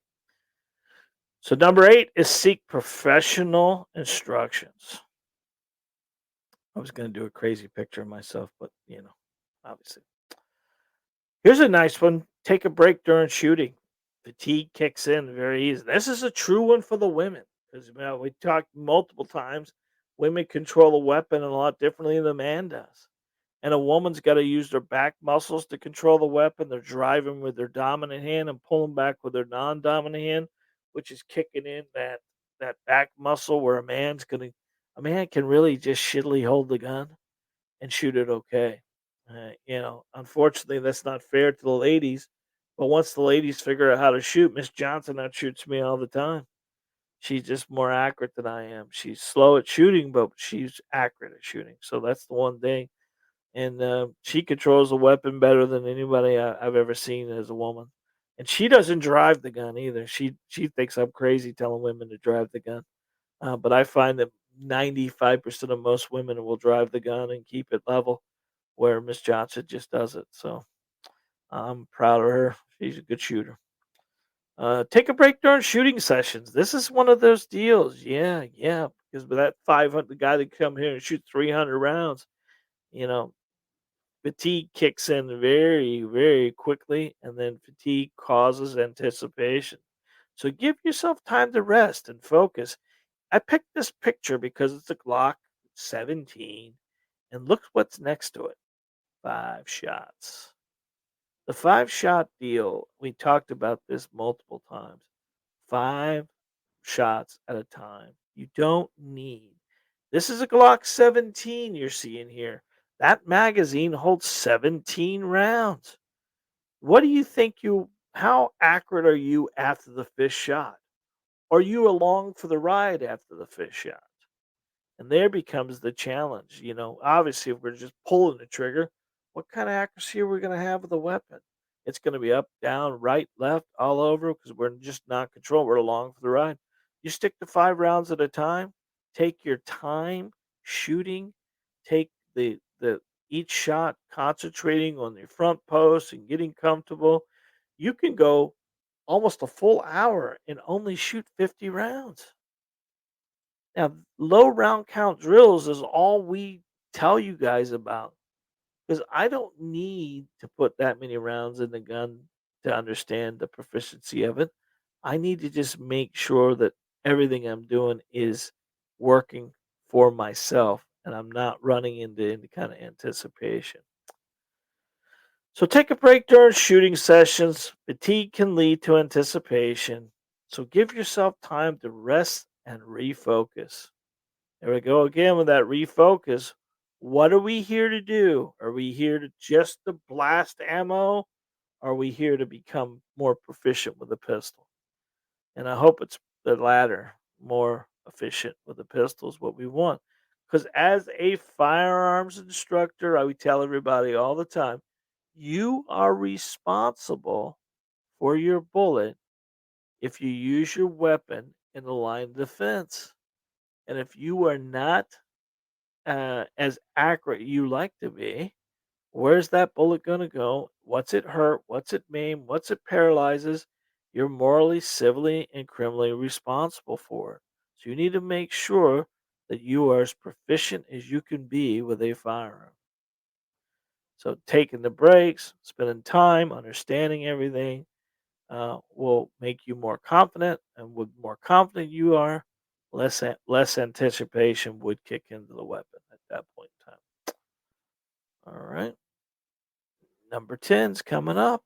S1: So number 8 is seek professional instructions. I was going to do a crazy picture of myself, but obviously. Here's a nice one. Take a break during shooting. Fatigue kicks in very easy. This is a true one for the women because we talked multiple times. Women control a weapon a lot differently than a man does. And a woman's got to use their back muscles to control the weapon. They're driving with their dominant hand and pulling back with their non-dominant hand, which is kicking in that back muscle where a man can really just shittily hold the gun and shoot it okay. Unfortunately, that's not fair to the ladies. But once the ladies figure out how to shoot, Miss Johnson outshoots me all the time. She's just more accurate than I am. She's slow at shooting, but she's accurate at shooting. So that's the one thing. And she controls a weapon better than anybody I've ever seen as a woman. And she doesn't drive the gun either. She thinks I'm crazy telling women to drive the gun. But I find that 95% of most women will drive the gun and keep it level, where Miss Johnson just does it. So I'm proud of her. She's a good shooter. Take a break during shooting sessions. This is one of those deals. Yeah, yeah. Because with that 500, the guy that come here and shoot 300 rounds, you know, fatigue kicks in very, very quickly, and then fatigue causes anticipation. So give yourself time to rest and focus. I picked this picture because it's a Glock 17, and look what's next to it. 5 shots. The 5 shot deal, we talked about this multiple times. 5 shots at a time. You don't need. This is a Glock 17 you're seeing here. That magazine holds 17 rounds. What do you think how accurate are you after the fifth shot? Are you along for the ride after the fifth shot? And there becomes the challenge. Obviously, if we're just pulling the trigger, what kind of accuracy are we going to have with the weapon? It's going to be up, down, right, left, all over because we're just not control. We're along for the ride. You stick to 5 rounds at a time. Take your time shooting. Take the each shot concentrating on your front post and getting comfortable. You can go almost a full hour and only shoot 50 rounds. Now, low round count drills is all we tell you guys about because I don't need to put that many rounds in the gun to understand the proficiency of it. I need to just make sure that everything I'm doing is working for myself and I'm not running into any kind of anticipation. So take a break during shooting sessions. Fatigue can lead to anticipation. So give yourself time to rest and refocus. There we go again with that refocus. What are we here to do? Are we here to just to blast ammo? Are we here to become more proficient with the pistol? And I hope it's the latter, more efficient with the pistol is what we want. Because as a firearms instructor, I would tell everybody all the time, you are responsible for your bullet if you use your weapon in the line of defense. And if you are not as accurate you like to be, where's that bullet going to go? What's it hurt? What's it maim? What's it paralyzes? You're morally, civilly, and criminally responsible for it. So you need to make sure that you are as proficient as you can be with a firearm. So taking the breaks, spending time, understanding everything will make you more confident. And with more confident you are, less anticipation would kick into the weapon at that point in time. All right. Number 10's coming up.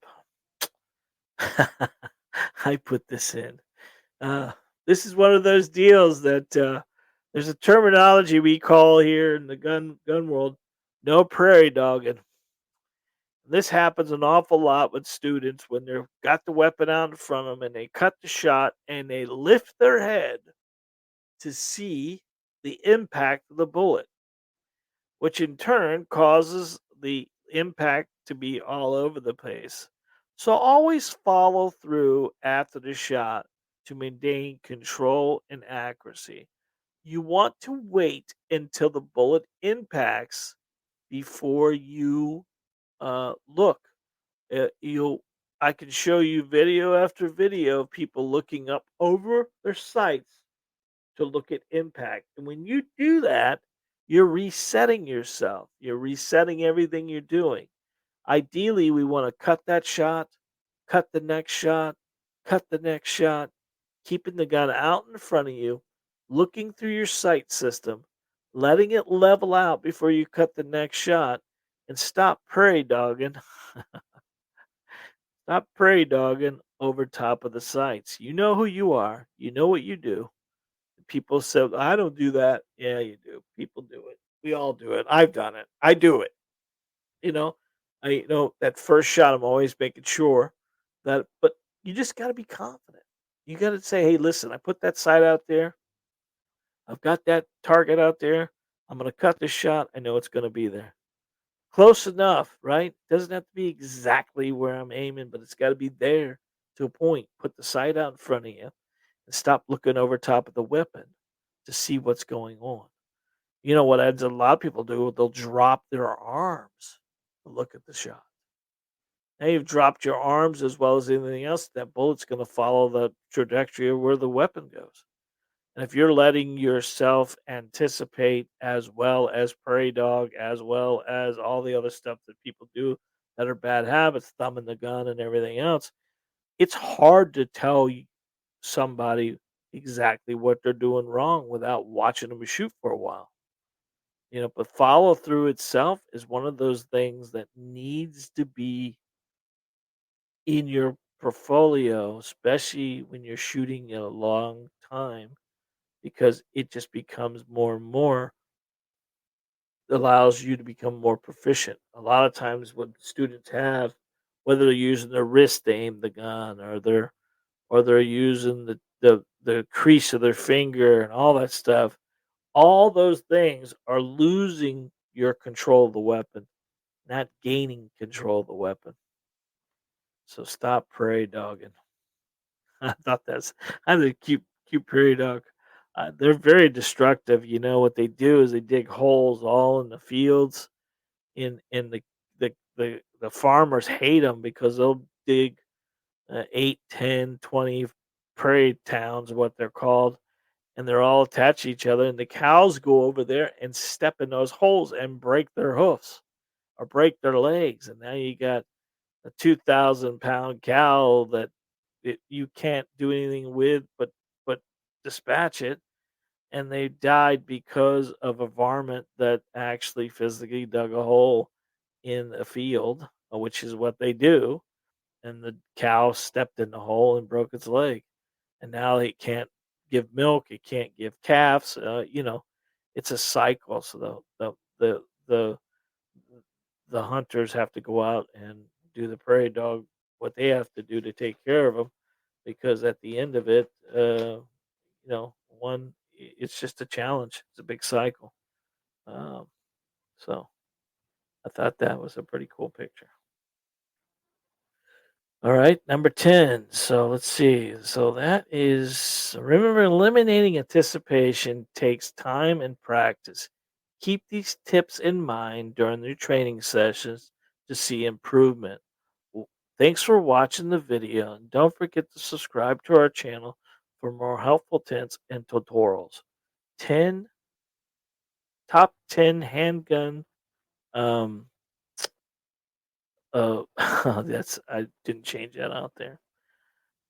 S1: I put this in. Uh, this is one of those deals that there's a terminology we call here in the gun world, no prairie dogging. This happens an awful lot with students when they've got the weapon out in front of them and they cut the shot and they lift their head to see the impact of the bullet, which in turn causes the impact to be all over the place. So always follow through after the shot to maintain control and accuracy. You want to wait until the bullet impacts before you look. You'll I can show you video after video of people looking up over their sights to look at impact. And when you do that, you're resetting yourself. You're resetting everything you're doing. Ideally, we want to cut that shot, cut the next shot, cut the next shot, keeping the gun out in front of you, looking through your sight system, letting it level out before you cut the next shot, and stop prairie dogging. Stop prairie dogging over top of the sights. You know who you are. You know what you do. People say, I don't do that. Yeah, you do. People do it. We all do it. I've done it. I do it. You know, that first shot, I'm always making sure but you just got to be confident. You got to say, hey, listen, I put that sight out there. I've got that target out there. I'm going to cut this shot. I know it's going to be there. Close enough, right? Doesn't have to be exactly where I'm aiming, but it's got to be there to a point. Put the sight out in front of you and stop looking over top of the weapon to see what's going on. You know what a lot of people do? They'll drop their arms to look at the shot. Now you've dropped your arms as well as anything else. That bullet's going to follow the trajectory of where the weapon goes. And if you're letting yourself anticipate as well as prairie dog, as well as all the other stuff that people do that are bad habits, thumbing the gun and everything else, it's hard to tell somebody exactly what they're doing wrong without watching them shoot for a while. But follow through itself is one of those things that needs to be in your portfolio, especially when you're shooting a long time, because it just becomes more and more allows you to become more proficient. A lot of times, what students have, whether they're using their wrist to aim the gun, or they're using the crease of their finger and all that stuff, all those things are losing your control of the weapon, not gaining control of the weapon. So stop prairie dogging. I thought that's a cute prairie dog. They're very destructive. You know what they do is they dig holes all in the fields. In the farmers hate them because they'll dig 8, 10, 20 prairie towns, what they're called, and they're all attached to each other. And the cows go over there and step in those holes and break their hoofs or break their legs. And now you got a 2,000-pound cow that you can't do anything with but dispatch it. And they died because of a varmint that actually physically dug a hole in a field, which is what they do. And the cow stepped in the hole and broke its leg. And now it can't give milk. It can't give calves. It's a cycle. So the hunters have to go out and do the prairie dog what they have to do to take care of them, because at the end of it, it's just a challenge. It's a big cycle. Um, so I thought that was a pretty cool picture. All right, number 10. So let's see. So that is remember eliminating anticipation takes time and practice. Keep these tips in mind during your training sessions to see improvement. W- Thanks for watching the video, and don't forget to subscribe to our channel for more helpful tips and tutorials. 10 top 10 handgun um that's I didn't change that out there.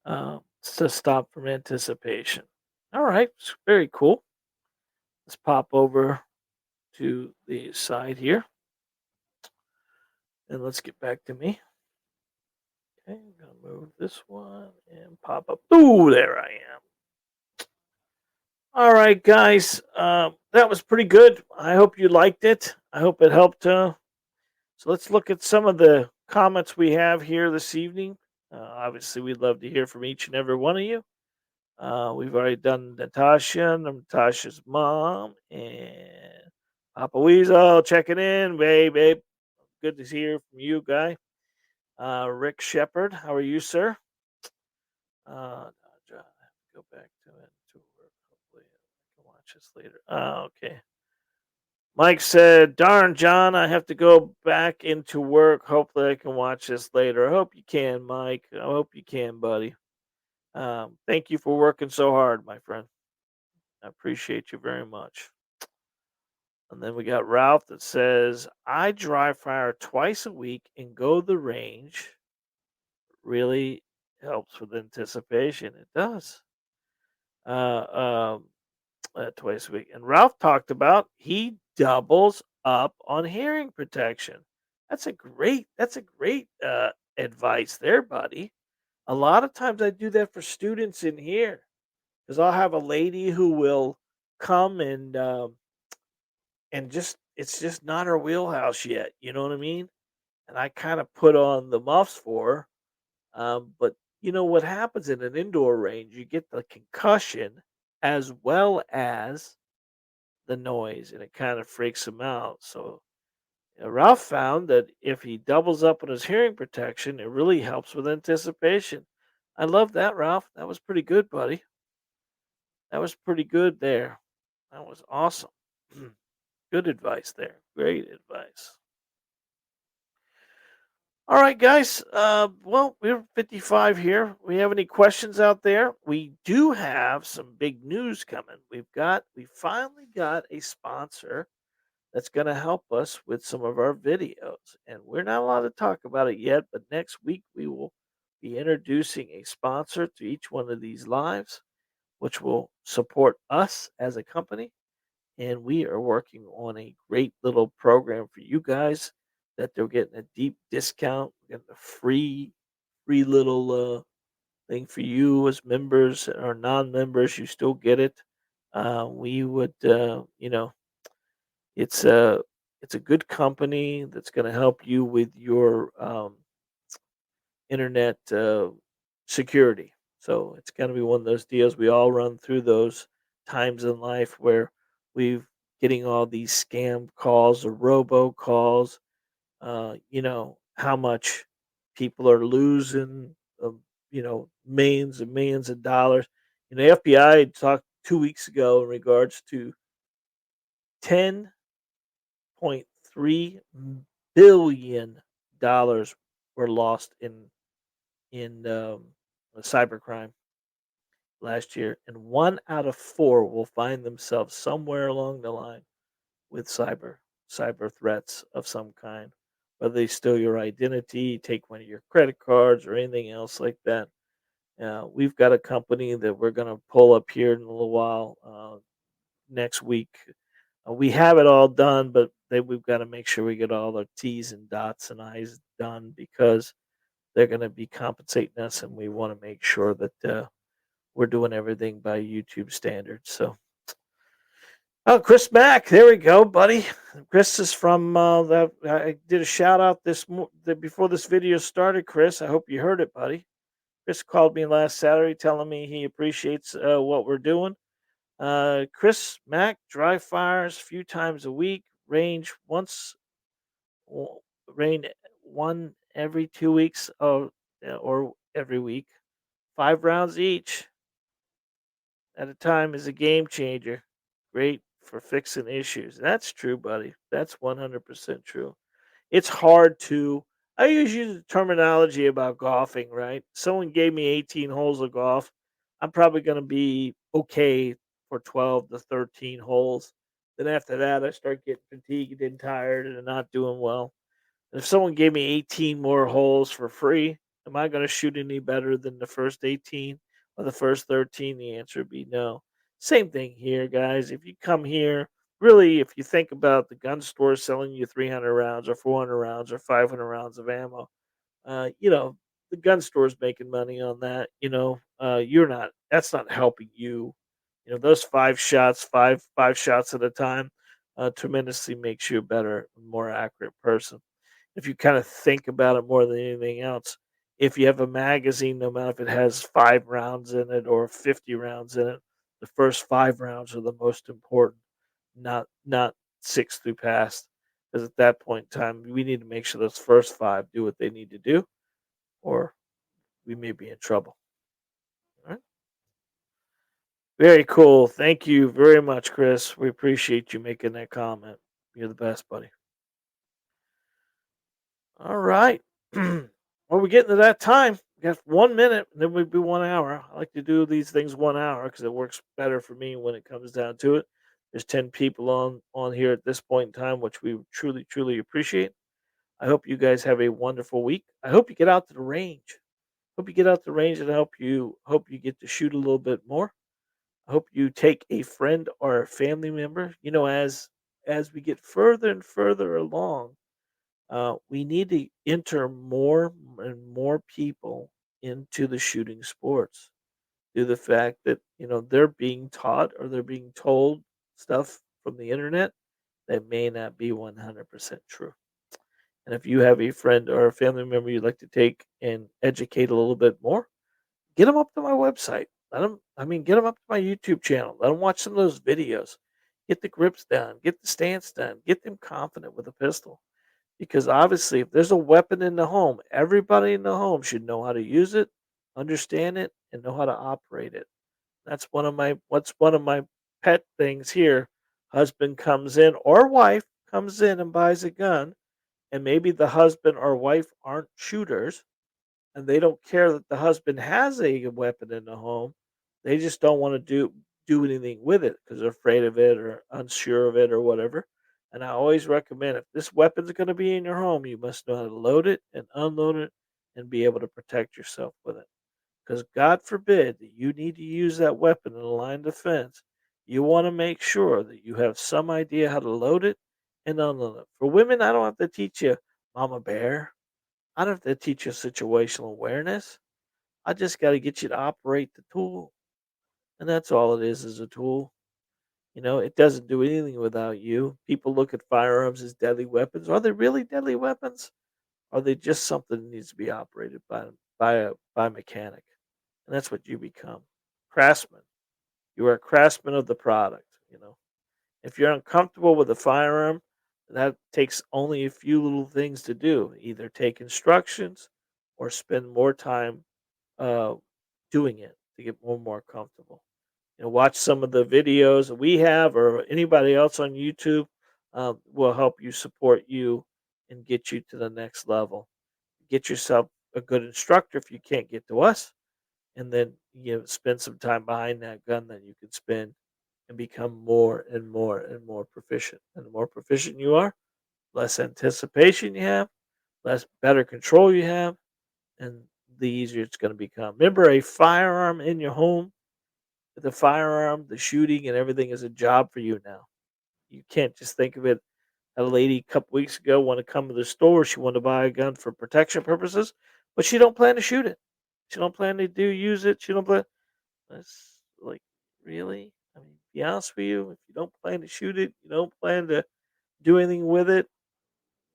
S1: To stop from anticipation. All right, very cool. Let's pop over to the side here and let's get back to me. Okay, I'm gonna move this one and pop up. Ooh, there I am. All right, guys, that was pretty good. I hope you liked it. I hope it helped. So let's look at some of the comments we have here this evening. Obviously, we'd love to hear from each and every one of you. We've already done Natasha, Natasha's mom, and Papa Weasel checking in. Babe. Good to hear from you, guy. Rick Shepard, how are you, sir? John, I have to go back to it to work. Hopefully, I can watch this later. Okay. Mike said, "Darn, John, I have to go back into work. Hopefully, I can watch this later." I hope you can, Mike. I hope you can, buddy. Thank you for working so hard, my friend. I appreciate you very much. And then we got Ralph that says, "I dry fire twice a week and go to the range. Really helps with anticipation." It does. Uh, um, Twice a week. And Ralph talked about he doubles up on hearing protection. That's a great advice there, buddy. A lot of times I do that for students in here because I'll have a lady who will come and just it's just not her wheelhouse yet. You know what I mean? And I kind of put on the muffs for her. But you know what happens in an indoor range? You get the concussion as well as the noise, and it kind of freaks him out. So Ralph found that if he doubles up on his hearing protection, it really helps with anticipation. I love that, Ralph. That was pretty good, buddy. That was pretty good there. That was awesome. Good advice there. Great advice. All right, guys. Well, we're 55 here. We have any questions out there? We do have some big news coming. We finally got a sponsor that's going to help us with some of our videos. And we're not allowed to talk about it yet, but next week we will be introducing a sponsor to each one of these lives, which will support us as a company. And we are working on a great little program for you guys that they're getting a deep discount, getting a free little thing for you as members or non-members. You still get it. We would, it's a good company that's going to help you with your internet security. So it's going to be one of those deals. We all run through those times in life where we've getting all these scam calls or robo calls. How much people are losing. Millions and millions of dollars. The FBI talked 2 weeks ago in regards to 10.3 billion dollars were lost in cybercrime last year, and 1 out of 4 will find themselves somewhere along the line with cyber threats of some kind, whether they steal your identity, take one of your credit cards, or anything else like that. We've got a company that we're going to pull up here in a little while next week. We have it all done, but we've got to make sure we get all the T's and dots and I's done because they're going to be compensating us, and we want to make sure that we're doing everything by YouTube standards. So, oh, Chris Mack, there we go, buddy. Chris is from that. I did a shout out before this video started. Chris, I hope you heard it, buddy. Chris called me last Saturday, telling me he appreciates what we're doing. Chris Mack, dry fires a few times a week, w- rain one every 2 weeks, or every week. 5 rounds each at a time is a game changer. Great for fixing issues. That's true, buddy. That's 100% true. It's hard to. I always use the terminology about golfing, right? Someone gave me 18 holes of golf. I'm probably going to be okay for 12 to 13 holes. Then after that, I start getting fatigued and tired and not doing well. And if someone gave me 18 more holes for free, am I going to shoot any better than the first 18 or the first 13? The answer would be no. Same thing here, guys. If you come here, really, if you think about the gun store selling you 300 rounds or 400 rounds or 500 rounds of ammo, uh, you know, the gun store's making money on that. You're not. That's not helping you. Those five shots at a time, tremendously makes you a better, more accurate person. If you kind of think about it more than anything else, if you have a magazine, no matter if it has 5 rounds in it or 50 rounds in it, the first 5 rounds are the most important, not six through past. Because at that point in time, we need to make sure those first five do what they need to do, or we may be in trouble. All right? Very cool. Thank you very much, Chris. We appreciate you making that comment. You're the best, buddy. All right. Well, we're getting to that time. We got 1 minute, and then we'd be 1 hour. I like to do these things 1 hour because it works better for me when it comes down to it. There's 10 people on here at this point in time, which we truly, truly appreciate. I hope you guys have a wonderful week. I hope you get out to the range. Hope you get out to the range and hope you get to shoot a little bit more. I hope you take a friend or a family member. As we get further and further along, we need to enter more and more people into the shooting sports due to the fact that they're being taught or they're being told stuff from the internet that may not be 100% true. And if you have a friend or a family member you'd like to take and educate a little bit more, get them up to my website. Get them up to my YouTube channel. Let them watch some of those videos. Get the grips down. Get the stance done. Get them confident with a pistol. Because obviously, if there's a weapon in the home, everybody in the home should know how to use it, understand it, and know how to operate it. That's one of my pet things here. Husband comes in or wife comes in and buys a gun, and maybe the husband or wife aren't shooters, and they don't care that the husband has a weapon in the home. They just don't want to do anything with it because they're afraid of it or unsure of it or whatever. And I always recommend if this weapon's going to be in your home, you must know how to load it and unload it and be able to protect yourself with it. Because God forbid that you need to use that weapon in a line of defense, you want to make sure that you have some idea how to load it and unload it. For women, I don't have to teach you Mama Bear. I don't have to teach you situational awareness. I just got to get you to operate the tool. And that's all it is a tool. It doesn't do anything without you. People look at firearms as deadly weapons. Are they really deadly weapons? Are they just something that needs to be operated by a mechanic? And that's what you become. Craftsman. You are a craftsman of the product. If you're uncomfortable with a firearm, that takes only a few little things to do. Either take instructions or spend more time uh, doing it to get more and more comfortable. Watch some of the videos that we have or anybody else on YouTube will help you support you and get you to the next level. Get yourself a good instructor if you can't get to us, and then spend some time behind that gun that you can spend and become more and more and more proficient. And the more proficient you are, less anticipation you have, less better control you have, and the easier it's going to become. Remember, a firearm in your home, the firearm, the shooting, and everything is a job for you now. You can't just think of it. A lady a couple weeks ago wanted to come to the store. She wanted to buy a gun for protection purposes, but she don't plan to shoot it. She don't plan to use it. She don't plan. That's like, really? I mean, to be honest with you, if you don't plan to shoot it, you don't plan to do anything with it,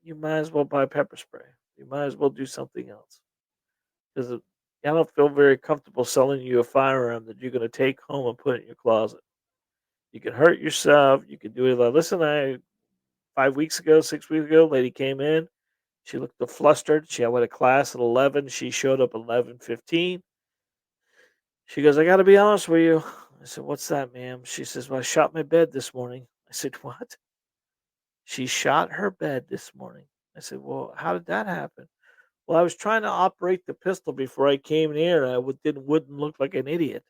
S1: you might as well buy pepper spray. You might as well do something else. Because I don't feel very comfortable selling you a firearm that you're going to take home and put in your closet. You can hurt yourself. You can do it. Like, listen, 5 weeks ago, 6 weeks ago, lady came in. She looked flustered. She went to class at 11. She showed up at 11:15. She goes, I got to be honest with you. I said, what's that, ma'am? She says, well, I shot my bed this morning. I said, what? She shot her bed this morning. I said, well, how did that happen? Well, I was trying to operate the pistol before I came here. I wouldn't look like an idiot.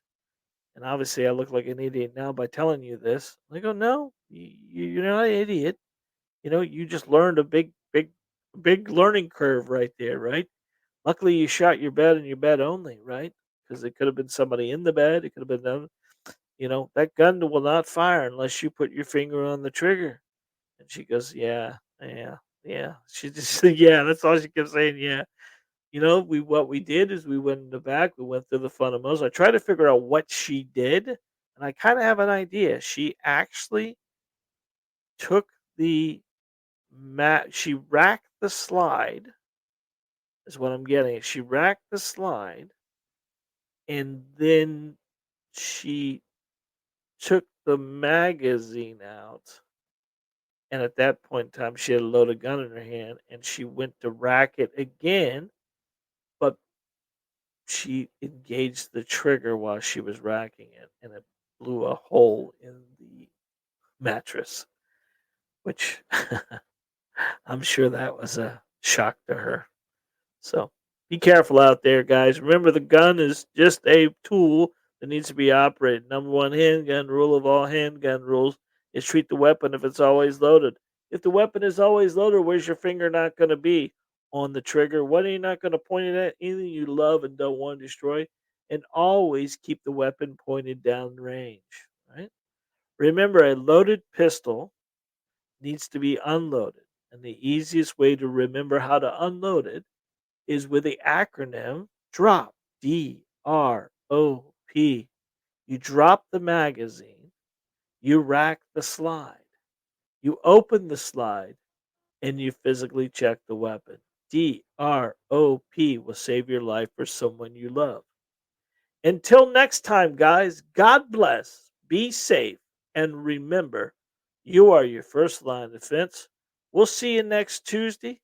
S1: And obviously, I look like an idiot now by telling you this. I go, no, you're not an idiot. You just learned a big learning curve right there, right? Luckily, you shot your bed and your bed only, right? Because it could have been somebody in the bed. It could have been, that gun will not fire unless you put your finger on the trigger. And she goes, yeah, yeah, yeah. She just said, yeah. That's all she kept saying. Yeah. What we did is we went in the back. We went through the fundamentals. I tried to figure out what she did, and I kind of have an idea. She actually took the mat. She racked the slide. Is what I'm getting. She racked the slide, and then she took the magazine out. And at that point in time, she had a loaded gun in her hand, and she went to rack it again, but she engaged the trigger while she was racking it, and it blew a hole in the mattress, which I'm sure that was a shock to her. So be careful out there, guys. Remember, the gun is just a tool that needs to be operated. Number one handgun rule of all handgun rules is treat the weapon if it's always loaded. If the weapon is always loaded, where's your finger not going to be? On the trigger. What are you not going to point it at? Anything you love and don't want to destroy. And always keep the weapon pointed down range. Right? Remember, a loaded pistol needs to be unloaded. And the easiest way to remember how to unload it is with the acronym DROP. DROP. You drop the magazine, you rack the slide, you open the slide, and you physically check the weapon. DROP will save your life for someone you love. Until next time, guys, God bless, be safe, and remember, you are your first line of defense. We'll see you next Tuesday.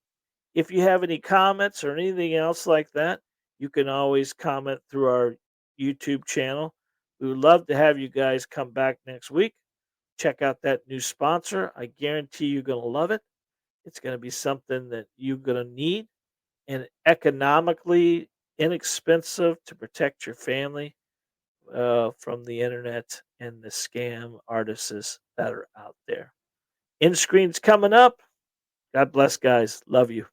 S1: If you have any comments or anything else like that, you can always comment through our YouTube channel. We would love to have you guys come back next week. check out that new sponsor. I guarantee you're going to love it. It's going to be something that you're going to need and economically inexpensive to protect your family from the internet and the scam artists that are out there. End screen's coming up. God bless, guys. Love you.